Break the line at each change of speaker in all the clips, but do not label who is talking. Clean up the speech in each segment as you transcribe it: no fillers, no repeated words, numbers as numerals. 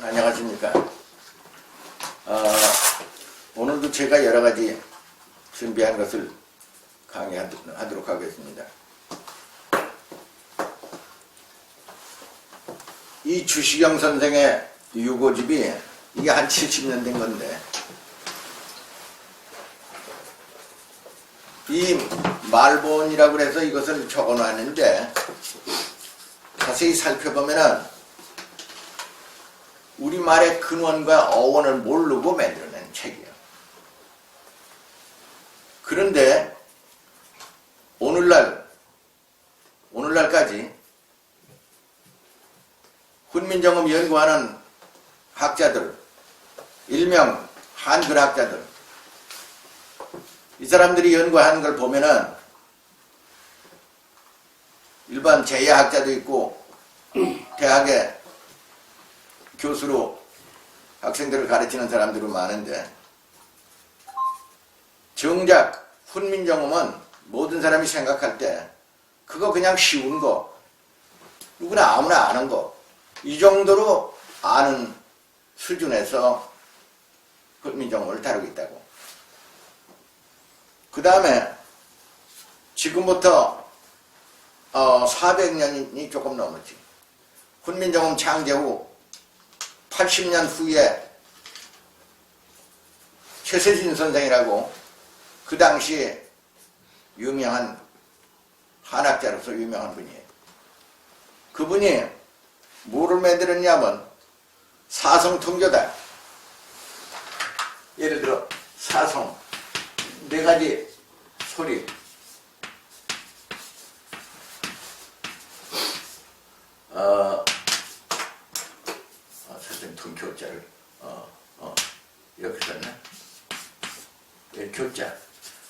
안녕하십니까. 오늘도 제가 여러가지 준비한 것을 강의하도록 하겠습니다. 이 주시경 선생의 유고집이 이게 한 70년 된 건데, 이 말본이라고 해서 이것을 적어놨는데 자세히 살펴보면은 우리말의 근원과 어원을 모르고 만들어낸 책이에요. 그런데 오늘날까지 훈민정음 연구하는 학자들, 일명 한글학자들, 이 사람들이 연구하는 걸 보면은 일반 제야학자도 있고 대학에 교수로 학생들을 가르치는 사람들은 많은데, 정작 훈민정음은 모든 사람이 생각할 때 그거 그냥 쉬운 거, 누구나 아무나 아는 거, 이 정도로 아는 수준에서 훈민정음을 다루고 있다고. 그 다음에 지금부터 400년이 조금 넘었지. 훈민정음 창제 후 80년 후에 최세진 선생이라고 그 당시 유명한 한학자로서 유명한 분이에요. 그분이 뭐를 만들었냐면 사성통교다. 예를 들어 사성, 4가지 소리, 선생님 등교자를 이렇게 썼네. 교자,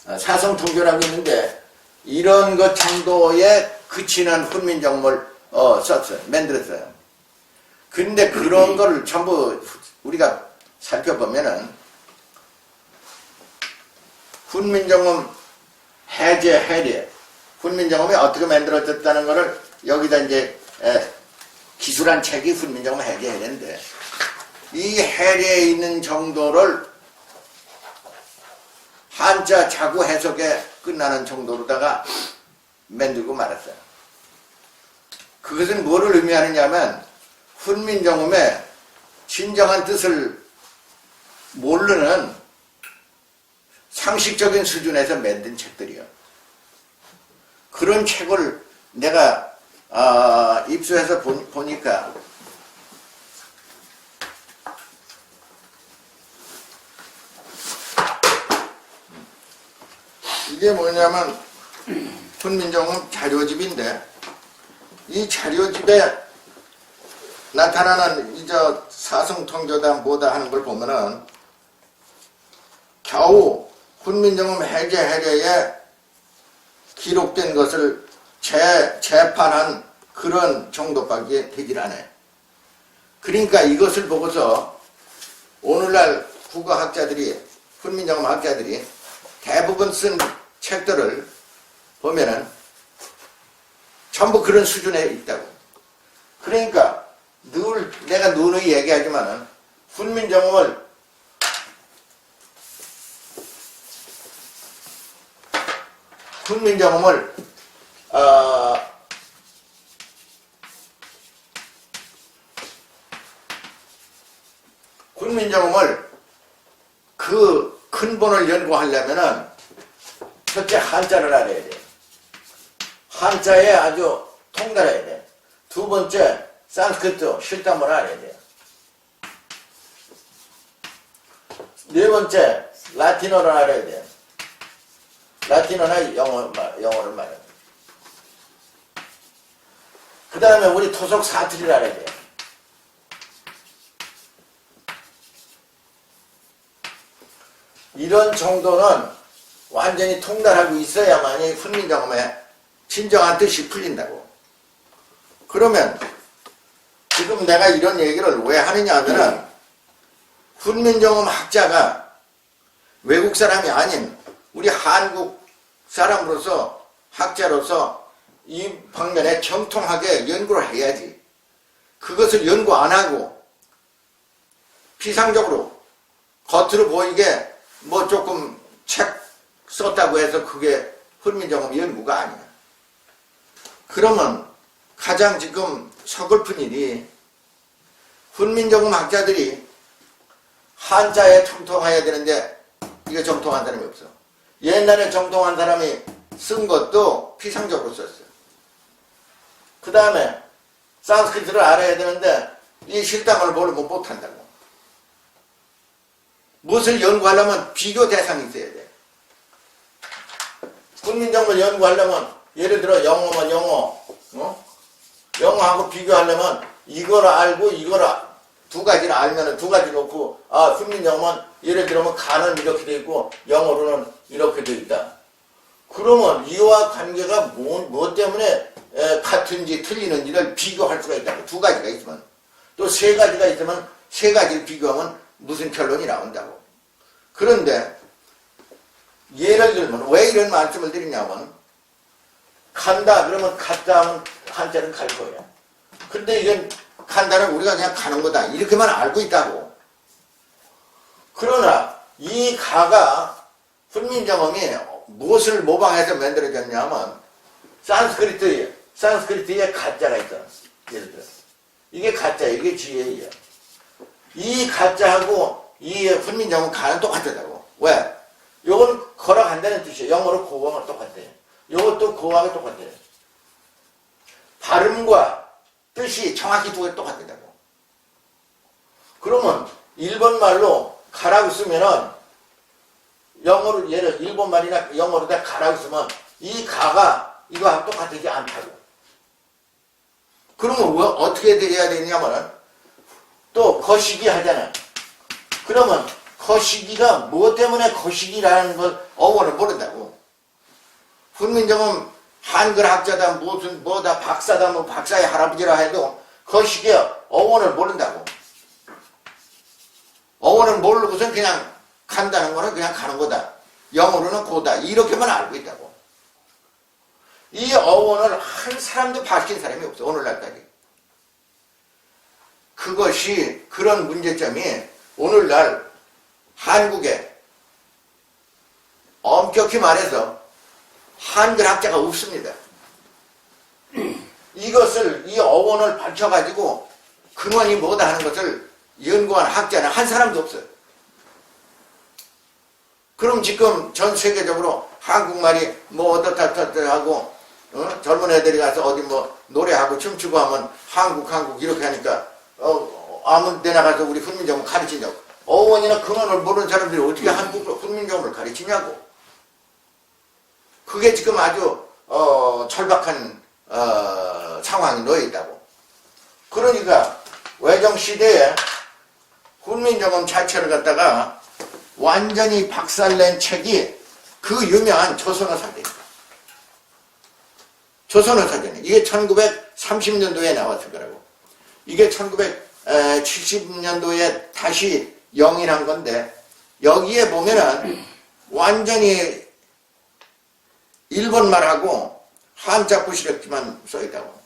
사성통교라고 있는데 이런 것 정도에 그치는 훈민정음을 썼어요. 만들었어요. 근데 그런 걸 전부 우리가 살펴보면은 훈민정음 해제, 훈민정음이 어떻게 만들어졌다는 것을 여기다 이제 기술한 책이 훈민정음 해제해제인데, 이 해제에 있는 정도를 한자 자구 해석에 끝나는 정도로다가 만들고 말았어요. 그것은 뭐를 의미하느냐면 훈민정음의 진정한 뜻을 모르는 상식적인 수준에서 만든 책들이요. 그런 책을 내가 입수해서 보니까 이게 뭐냐면 훈민정음 자료집인데, 이 자료집에 나타나는 이저 사성통교다 뭐다 하는 걸 보면은 겨우 훈민정음 해제에 기록된 것을 재판한 그런 정도밖에 되질 않아요. 그러니까 이것을 보고서 오늘날 국어학자들이, 훈민정음 학자들이 대부분 쓴 책들을 보면은 전부 그런 수준에 있다고. 그러니까 내가 누누이 얘기하지만은 훈민정음을 그 근본을 연구하려면은 첫째 한자를 알아야 돼. 한자에 아주 통달해야 돼. 두 번째 산스크리트 실담을 알아야 돼. 네 번째 라틴어를 알아야 돼. 라틴어나 영어를 말해야 돼. 그 다음에 우리 토속 사투리를 알아야 돼. 이런 정도는 완전히 통달하고 있어야만이 훈민정음의 진정한 뜻이 풀린다고. 그러면 지금 내가 이런 얘기를 왜 하느냐 하면은 훈민정음 학자가 외국 사람이 아닌 우리 한국 사람으로서, 학자로서 이 방면에 정통하게 연구를 해야지. 그것을 연구 안 하고 피상적으로 겉으로 보이게 뭐 조금 책 썼다고 해서 그게 훈민정음 연구가 아니야. 그러면 가장 지금 서글픈 일이 훈민정음 학자들이 한자에 정통해야 되는데 이게 정통한 사람이 없어. 옛날에 정통한 사람이 쓴 것도 피상적으로 썼어요. 그 다음에 산스크리트를 알아야 되는데 이 실당을 모르면 못한다고. 무엇을 연구하려면 비교 대상이 있어야 돼. 훈민정음을 연구하려면 예를 들어 영어면 영어, 영어하고 비교하려면 이걸 알고 이걸 두 가지를 알면은 두 가지 놓고 훈민정음은 예를 들면 가는 이렇게 돼 있고 영어로는 이렇게 돼 있다. 그러면 이와 관계가 뭐 때문에 같은지 틀리는지를 비교할 수가 있다고. 두 가지가 있으면. 또 세 가지가 있으면 세 가지를 비교하면 무슨 결론이 나온다고. 그런데 예를 들면 왜 이런 말씀을 드리냐면 간다 그러면 갔다 하면 한자는 갈 거예요. 근데 이건 간다는 우리가 그냥 가는 거다 이렇게만 알고 있다고. 그러나 이 가가 훈민정음이 무엇을 모방해서 만들어졌냐면 산스크리트에 가짜가 있어. 예를 들어 이게 가짜예요. 이게 지혜예요. 이 가짜하고 이 훈민정음 가는 똑같다고. 왜? 요건 걸어간다는 뜻이에요. 영어로 고어가 똑같아요. 요것도 고어가 똑같아요. 발음과 뜻이 정확히 두 개 똑같다고. 그러면 일본말로 가라고 쓰면은 영어로 예를 일본말이나 영어로다 가라고 쓰면 이 가가 이거하고 똑같지 않다고. 그러면 왜 어떻게 돼야 되냐면은 또 거시기 하잖아. 그러면 거시기가 뭐 때문에 거시기라는 걸 어원을 모른다고. 훈민정음 한글 학자다 무슨 뭐다 박사다 뭐 박사의 할아버지라 해도 거시기의 어원을 모른다고. 어원을 모르고선 그냥 간다는 거는 그냥 가는 거다. 영어로는 고다. 이렇게만 알고 있다고. 이 어원을 한 사람도 밝힌 사람이 없어. 오늘날까지. 그것이 그런 문제점이 오늘날 한국에 엄격히 말해서 한글 학자가 없습니다. 이것을 이 어원을 밝혀가지고 근원이 뭐다 하는 것을 연구한 학자는 한 사람도 없어요. 그럼 지금 전 세계적으로 한국말이 뭐 어떻다 하고 젊은 애들이 가서 어디 뭐 노래하고 춤추고 하면 한국 이렇게 하니까 아무 데나 가서 우리 훈민정음 가르치냐고. 어원이나 근원을 모르는 사람들이 어떻게 한국으로 훈민정음을 가르치냐고. 그게 지금 아주 절박한 상황이 놓여 있다고. 그러니까 외정시대에 훈민정음 자체를 갖다가 완전히 박살낸 책이 그 유명한 조선어 사전입니다. 조선어 사전이 이게 1930년도에 나왔을 거라고. 이게 1970년도에 다시 영인한 건데 여기에 보면은 완전히 일본말하고 한자 부시력지만 써있다고.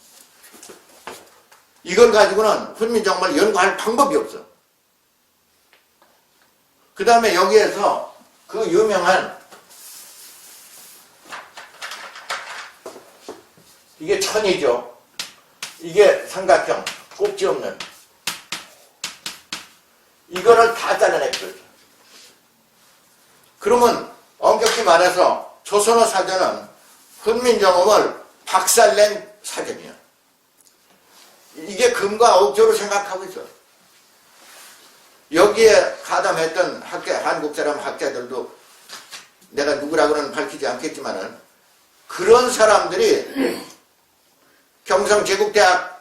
이걸 가지고는 훈민정음을 연구할 방법이 없어. 그 다음에 여기에서 그 유명한 이게 천이죠. 이게 삼각형 꼭지 없는 이거를 다 잘라냈거든. 그러면 엄격히 말해서 조선어 사전은 훈민정음을 박살낸 사전이야. 이게 금과 억조로 생각하고 있어. 여기에 가담했던 한국 사람 학자들도 내가 누구라고는 밝히지 않겠지만은 그런 사람들이 경성제국대학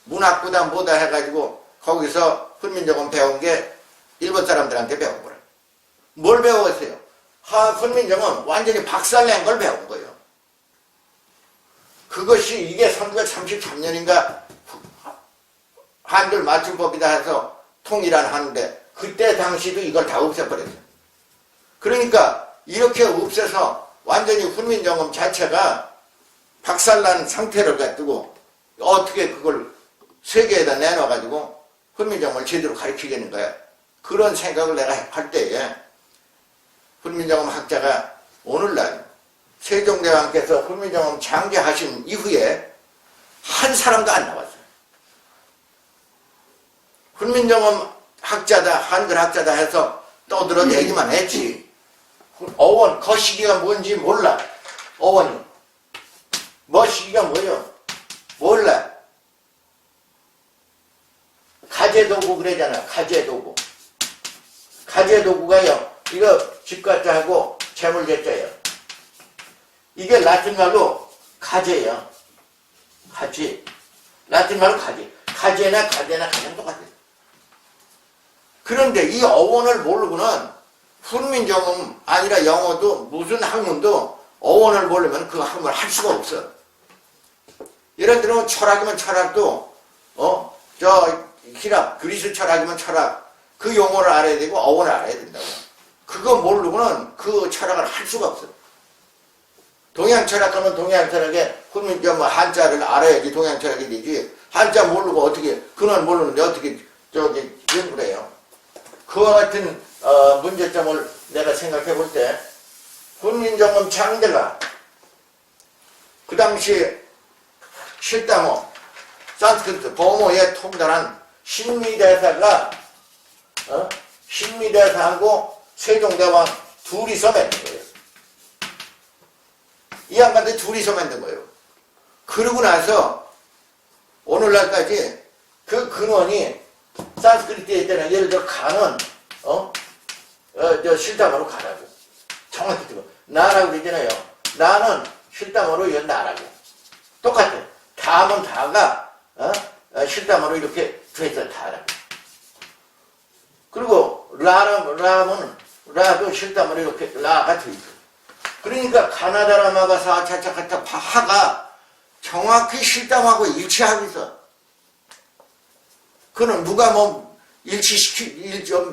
문학부다 뭐다 해가지고 거기서 훈민정음 배운 게 일본 사람들한테 배운 거라. 뭘 배웠어요? 훈민정음 완전히 박살낸 걸 배운 거예요. 그것이 이게 1933년인가 한글 맞춤법이다 해서 통일하는데 그때 당시도 이걸 다 없애버렸어요. 그러니까 이렇게 없애서 완전히 훈민정음 자체가 박살난 상태를 가지고 어떻게 그걸 세계에다 내놔가지고 훈민정음을 제대로 가르치겠는가. 그런 생각을 내가 할 때에 훈민정음 학자가 오늘날 세종대왕께서 훈민정음 창제하신 이후에 한 사람도 안 나왔어요. 훈민정음 학자다, 한글 학자다 해서 떠들어대기만 했지. 어원, 거시기가 뭔지 몰라. 어원이. 머시기가 뭐예요? 몰라. 가재도구 그러잖아. 가재도구. 가재도구가요. 이거 집가자 하고 재물제자예요. 이게 라틴말로 가재예요. 가재. 라틴말로 가재. 가재나 가재나 가장 똑같아요. 그런데 이 어원을 모르고는 훈민정음 아니라 영어도 무슨 학문도 어원을 모르면 그 학문을 할 수가 없어. 예를 들어 철학이면 철학도 히랍 그리스 철학이면 철학 그 용어를 알아야 되고 어원을 알아야 된다고. 그거 모르고는 그 철학을 할 수가 없어. 동양 철학하면 동양 철학의 훈민정음 한자를 알아야지 동양 철학이 되지. 한자 모르고 어떻게 근원 모르는데 어떻게 연구를 해요. 그와 같은 문제점을 내가 생각해 볼 때 훈민정음 창대가 그 당시 실당호 산스크리트 버모에 통달한 신미대사가 신미대사하고 세종대왕 둘이서 만든 거예요. 이 양반들 둘이서 만든 거예요. 그러고 나서 오늘날까지 그 근원이 산스크리트에 있잖아요. 예를 들어 간은 실당으로 가라고. 정확히 듣고 나라고 그러잖아요. 나는 실당으로 이건 나라고. 똑같아. 다음은 다가 실당으로 이렇게 돼있어 다라고. 그리고 라는 라도 실당으로 이렇게 라가 돼있어. 그러니까 가나다라마가 사차차카타 하가 정확히 실당하고 일치하고 있어. 그는 누가 뭐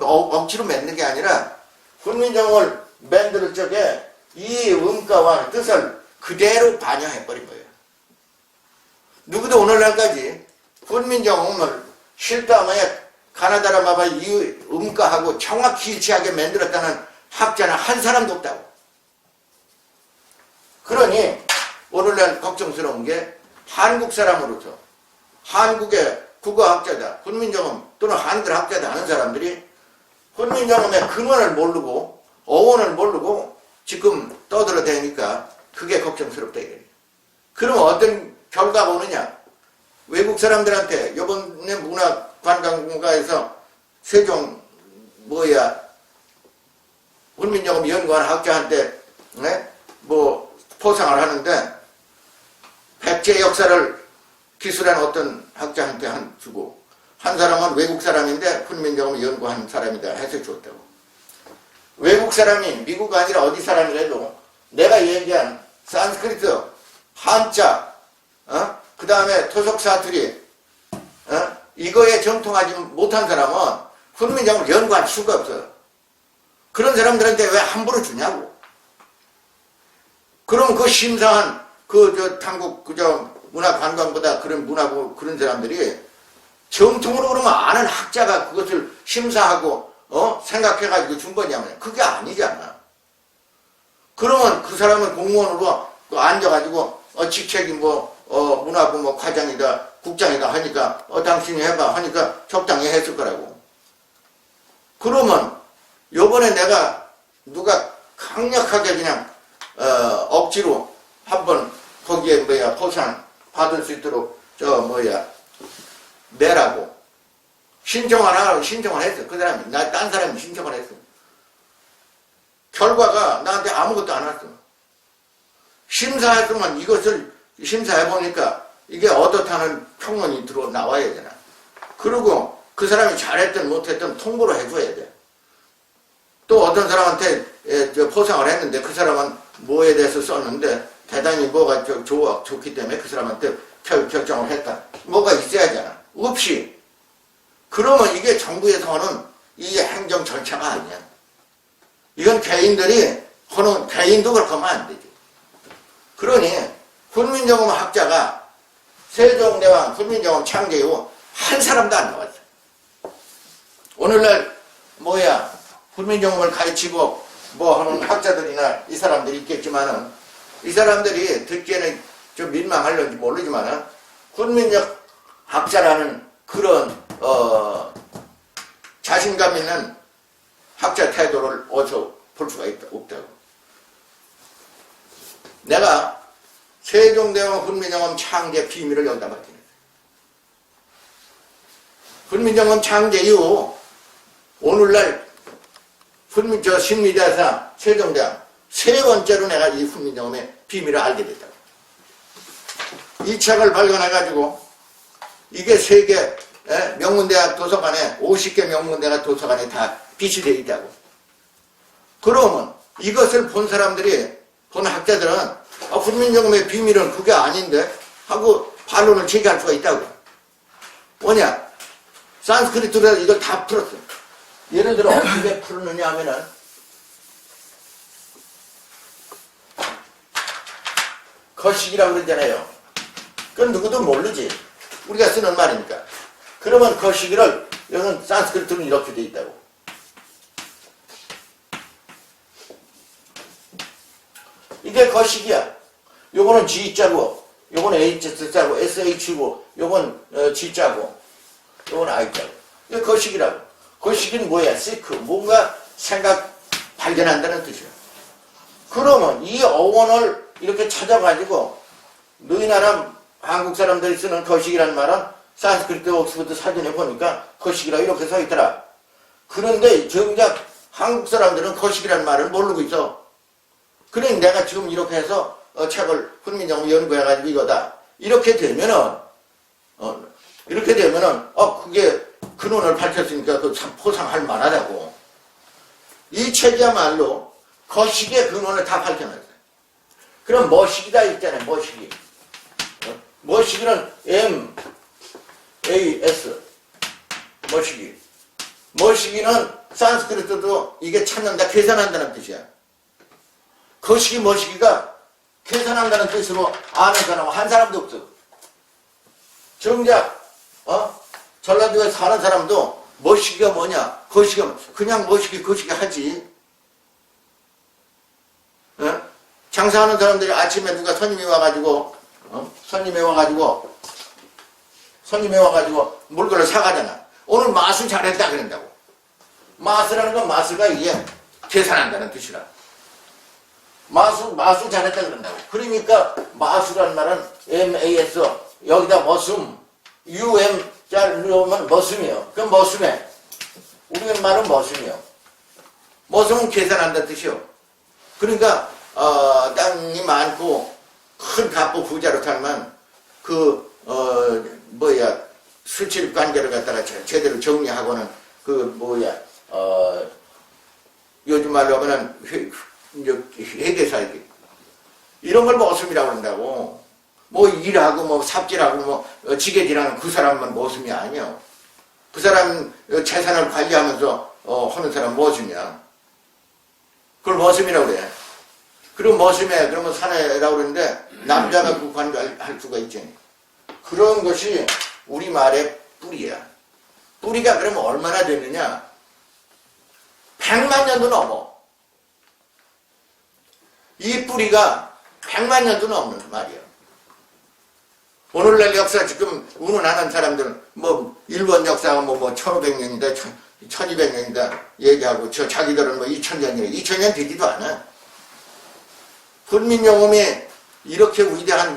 억지로 맺는 게 아니라 훈민정음을 만들 적에 이 음가와 뜻을 그대로 반영해버린 거예요. 누구도 오늘날까지 훈민정음을 실담에 가나다라마바 이 음가하고 정확히 일치하게 만들었다는 학자는 한 사람도 없다고. 그러니 오늘날 걱정스러운 게 한국 사람으로서 한국의 국어학자다, 훈민정음 또는 한글 학자다 하는 사람들이 훈민정음의 근원을 모르고 어원을 모르고 지금 떠들어대니까 그게 걱정스럽다 이거예요. 그럼 어떤 결과가 오느냐? 외국 사람들한테 이번에 문화관광공과에서 세종 훈민정음 연구하는 학자한테 포상을 하는데 백제 역사를 기술한 어떤 학자한테 주고 한 사람은 외국 사람인데 훈민정음을 연구한 사람이다 해서 줬다고. 외국 사람이 미국 아니라 어디 사람이라도 내가 얘기한 산스크리트, 한자, 그 다음에 토속 사투리 이거에 정통하지 못한 사람은 훈민정음을 연구할 수가 없어요. 그런 사람들한테 왜 함부로 주냐고. 그럼 그 심사한 당국 문화관광보다 그런 문화고 그런 사람들이 정통으로 그러면 아는 학자가 그것을 심사하고 생각해가지고 준 거냐면 그게 아니잖아. 그러면 그 사람은 공무원으로 앉아가지고 직책이 문화부 과장이다 국장이다 하니까 당신이 해봐 하니까 적당히 했을 거라고. 그러면 요번에 내가 누가 강력하게 그냥 억지로 한번 거기에 포상 받을 수 있도록 내라고 신청을 하라고 신청을 했어. 그 사람이 딴 사람이 신청을 했어. 결과가 나한테 아무것도 안 왔어. 심사했으면 이것을 심사해보니까 이게 어떻다는 평론이 나와야 되나. 그리고 그 사람이 잘했든 못했든 통보를 해줘야 돼. 또 어떤 사람한테 포상을 했는데 그 사람은 뭐에 대해서 썼는데 대단히 뭐가 좋기 때문에 그 사람한테 결정을 했다. 뭐가 있어야잖아. 없이. 그러면 이게 정부에서 하는 이 행정 절차가 아니야. 이건 개인들이 하는, 개인도 그렇게 하면 안 되지. 그러니 훈민정음 학자가 세종대왕 훈민정음 창제 이후 한 사람도 안 나왔어. 오늘날 훈민정음을 가르치고 뭐 하는 학자들이나 이 사람들이 있겠지만은 이 사람들이 듣기에는 좀 민망할런지 모르지만은 훈민정 학자라는 그런 자신감 있는 학자 태도를 어디서 볼 수가 없다고. 내가 세종대왕 훈민정음 창제 비밀을 여기다 밝히는 거예요. 훈민정음 창제 이후 오늘날 신미대사 세종대왕 세 번째로 내가 이 훈민정음의 비밀을 알게 됐다고. 이 책을 발견해가지고 이게 세계 명문대학 도서관에 50개 명문대학 도서관에 다 비치되어 있다고. 그러면 이것을 본 사람들이, 본 학자들은 훈민정음의 비밀은 그게 아닌데 하고 반론을 제기할 수가 있다고. 뭐냐? 산스크리트로 이걸 다 풀었어. 예를 들어 어떻게 풀었느냐 하면은 거식이라고 그러잖아요. 그건 누구도 모르지. 우리가 쓰는 말이니까. 그러면 거시기를 여기는 산스크리트는 이렇게 돼 있다고. 이게 거시기야. 요거는 G자고, 요거는 H자고, SH고, 요건 G자고, 요건 I자고. 이게 거시기라고. 거시기는 뭐야? 시크. 뭔가 생각 발견한다는 뜻이야. 그러면 이 어원을 이렇게 찾아가지고 너희 나라 한국 사람들이 쓰는 거시기란 말은 산스크리트 옥스퍼드 사전에 보니까 거시기라고 이렇게 서 있더라. 그런데 정작 한국 사람들은 거시기란 말을 모르고 있어. 그래 내가 지금 이렇게 해서 책을 훈민정음 연구해가지고 이거다. 이렇게 되면은 그게 근원을 밝혔으니까 그 참 포상할 만하다고. 이 책이야말로 거시기의 근원을 다 밝혀놨어요. 그럼 머시기다 있잖아요. 머시기. 머시기는 M-A-S 머시기. 머시기는 산스크리트도 이게 찾는다, 계산한다는 뜻이야. 거시기, 머시기가 계산한다는 뜻으로 아는 사람은 한 사람도 없어. 정작 전라도에 사는 사람도 머시기가 뭐냐, 거시기가 그냥 머시기, 거시기 하지. 장사하는 사람들이 아침에 누가 손님이 와가지고 물건을 사가잖아. 오늘 마술 잘했다 그런다고. 마술하는 건 마술가 이게 계산한다는 뜻이라. 마술 잘했다 그런다고. 그러니까 마술한 말은 MAS 여기다 머슴 UM 잘 넣으면 머슴이요. 그럼 머슴해. 우리 말은 머슴이요. 머슴은 계산한다는 뜻이요. 그러니까 땅이 많고 큰 갑부 부자로 살면 수출 관계를 갖다가 제대로 정리하고는 요즘 말로 하면은 회계살기 이런 걸 모습이라고 한다고. 일하고 삽질하고 지게질하는 그 사람만 모습이 아니야. 그 사람 재산을 관리하면서 하는 사람 모습이야. 그걸 모습이라고 그래. 그리고 모습에 그러면 사내라고 그러는데 남자가 그 관계할 수가 있지. 그런 것이 우리말의 뿌리야. 뿌리가 그러면 얼마나 됐느냐? 100만 년도 넘어. 이 뿌리가 100만 년도 넘는 말이야. 오늘날 역사 지금 운운하는 사람들은 일본 역사가 1500년이다 1200년이다 얘기하고 자기들은 2000년이래. 2000년 되지도 않아. 훈민정음이 이렇게 위대한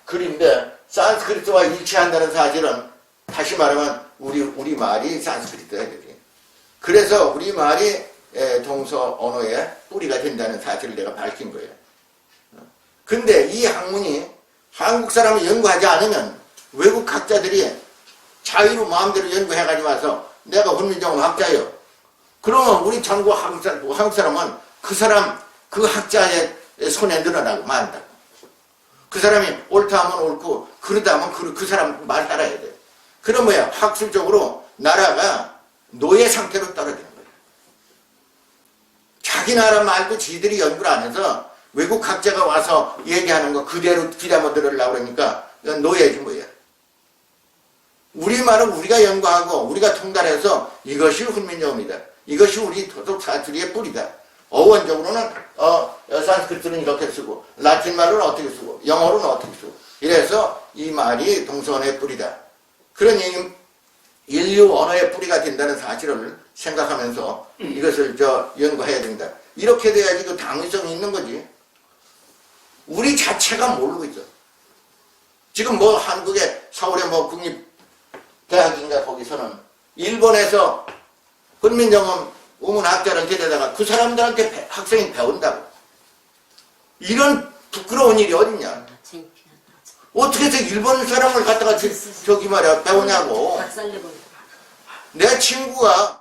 글인데 산스크리트와 일치한다는 사실은 다시 말하면 우리 말이 산스크리트야 되지. 그래서 우리 말이 동서 언어의 뿌리가 된다는 사실을 내가 밝힌 거예요. 근데 이 학문이 한국 사람이 연구하지 않으면 외국 학자들이 자유로 마음대로 연구해가지고 와서 내가 훈민정음 학자예요. 그러면 우리 전국 한국 사람은 그 학자의 손에 늘어나고 만다고. 그 사람이 옳다 하면 옳고 그러다 하면 그 사람 말 따라야 돼. 그럼 뭐야? 학술적으로 나라가 노예 상태로 떨어지는 거야. 자기 나라 말고 지들이 연구를 안 해서 외국 학자가 와서 얘기하는 거 그대로 귀담아 들으려고 그러니까 이건 노예지 뭐야. 우리말은 우리가 연구하고 우리가 통달해서 이것이 훈민정음이다. 이것이 우리 도덕 사투리의 뿌리다. 어원적으로는 산스크리트는 이렇게 쓰고 라틴 말로는 어떻게 쓰고 영어로는 어떻게 쓰고 이래서 이 말이 동서언어의 뿌리다. 그러니 인류 언어의 뿌리가 된다는 사실을 생각하면서 이것을 연구해야 된다. 이렇게 돼야지 그 당위성이 있는 거지. 우리 자체가 모르고 있어. 지금 뭐 한국의 서울의 뭐 국립대학인가 거기서는 일본에서 훈민정음 우문학자를 데려다가 그 사람들한테 학생이 배운다고. 이런 부끄러운 일이 어딨냐. 어떻게 해서 일본 사람을 갖다가 저기 말이야 배우냐고. 내 친구가